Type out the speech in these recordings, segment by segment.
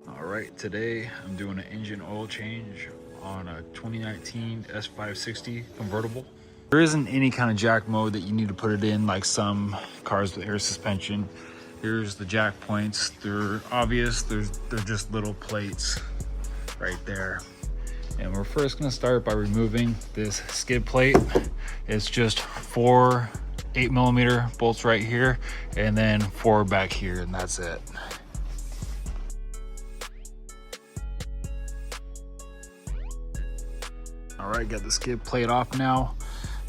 All right, today I'm doing an engine oil change on a 2019 S560 convertible. There isn't any kind of jack mode that you need to put it in like some cars with air suspension. Here's the jack points. They're obvious. They're just little plates right there. And we're first gonna start by removing this skid plate. It's just 4 8mm bolts right here and then 4 back here, and that's it. All right, got the skid plate off now.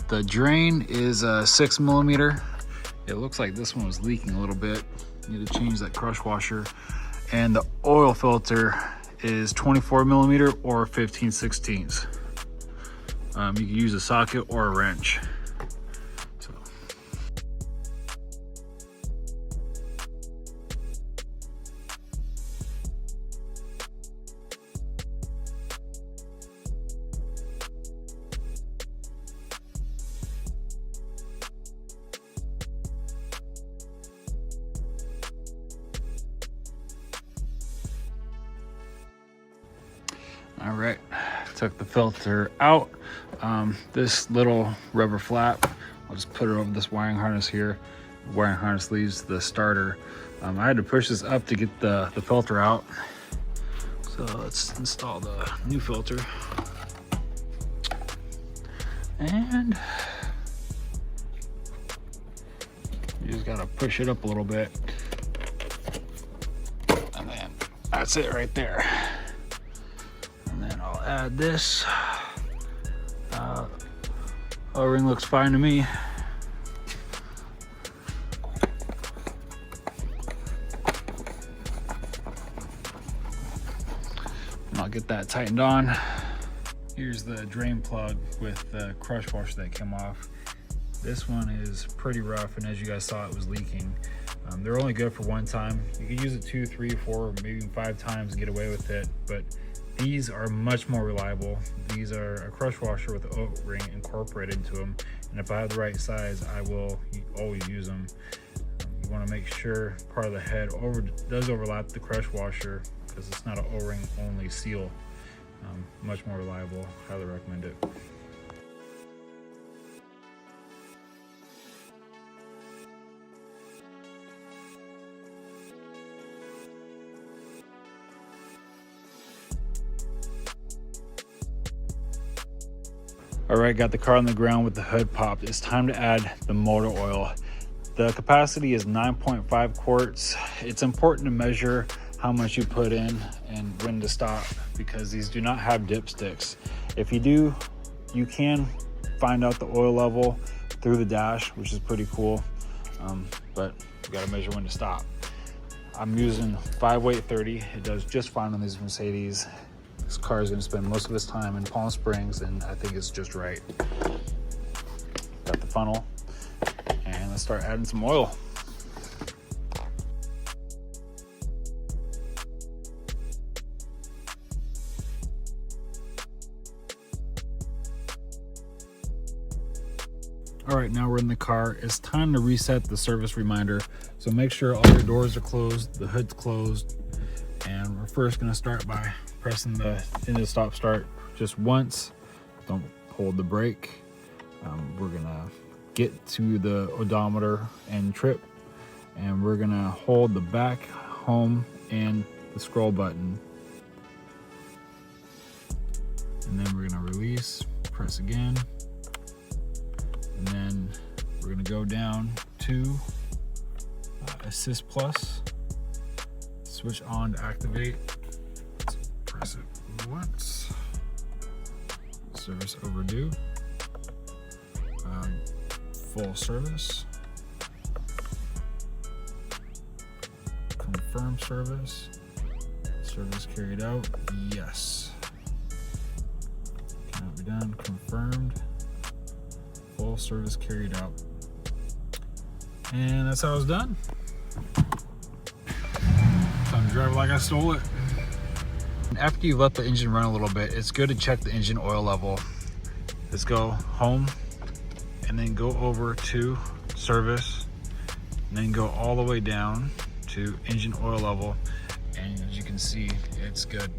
The drain is 6mm. It looks like this one was leaking a little bit. Need to change that crush washer. And the oil filter is 24mm or 15/16. You can use a socket or a wrench. All right, took the filter out. This little rubber flap, I'll just put it over this wiring harness here. The wiring harness leaves the starter. I had to push this up to get the filter out. So let's install the new filter. And you just gotta push it up a little bit. And then that's it right there. And then I'll add this. O-ring looks fine to me. And I'll get that tightened on. Here's the drain plug with the crush washer that came off. This one is pretty rough, and as you guys saw, it was leaking. They're only good for one time. You can use it 2, 3, 4, maybe 5 times and get away with it, but these are much more reliable. These are a crush washer with an O-ring incorporated into them, and if I have the right size, I will always use them. You want to make sure part of the head does overlap the crush washer, because it's not an O-ring only seal. Much more reliable. Highly recommend it. All right, got the car on the ground with the hood popped. It's time to add the motor oil. The capacity is 9.5 quarts. It's important to measure how much you put in and when to stop, because these do not have dipsticks. If you do, you can find out the oil level through the dash, which is pretty cool, but you gotta measure when to stop. I'm using 5-weight 30. It does just fine on these Mercedes. This car is going to spend most of its time in Palm Springs, and I think it's just right. Got the funnel, and let's start adding some oil. All right, now we're in the car. It's time to reset the service reminder. So make sure all your doors are closed, the hood's closed, and we're first going to start by pressing the into stop start just once. Don't hold the brake. We're gonna get to the odometer and trip, and we're gonna hold the back, home, and the scroll button, and then we're gonna release, press again, and then we're gonna go down to assist plus, switch on to activate. Press it once. Service overdue. Full service. Confirm service. Service carried out. Yes. Cannot be done. Confirmed. Full service carried out. And that's how it's done. Time to drive it like I stole it. After you let the engine run a little bit, it's good to check the engine oil level. Let's go home and then go over to service and then go all the way down to engine oil level. and as you can see, it's good.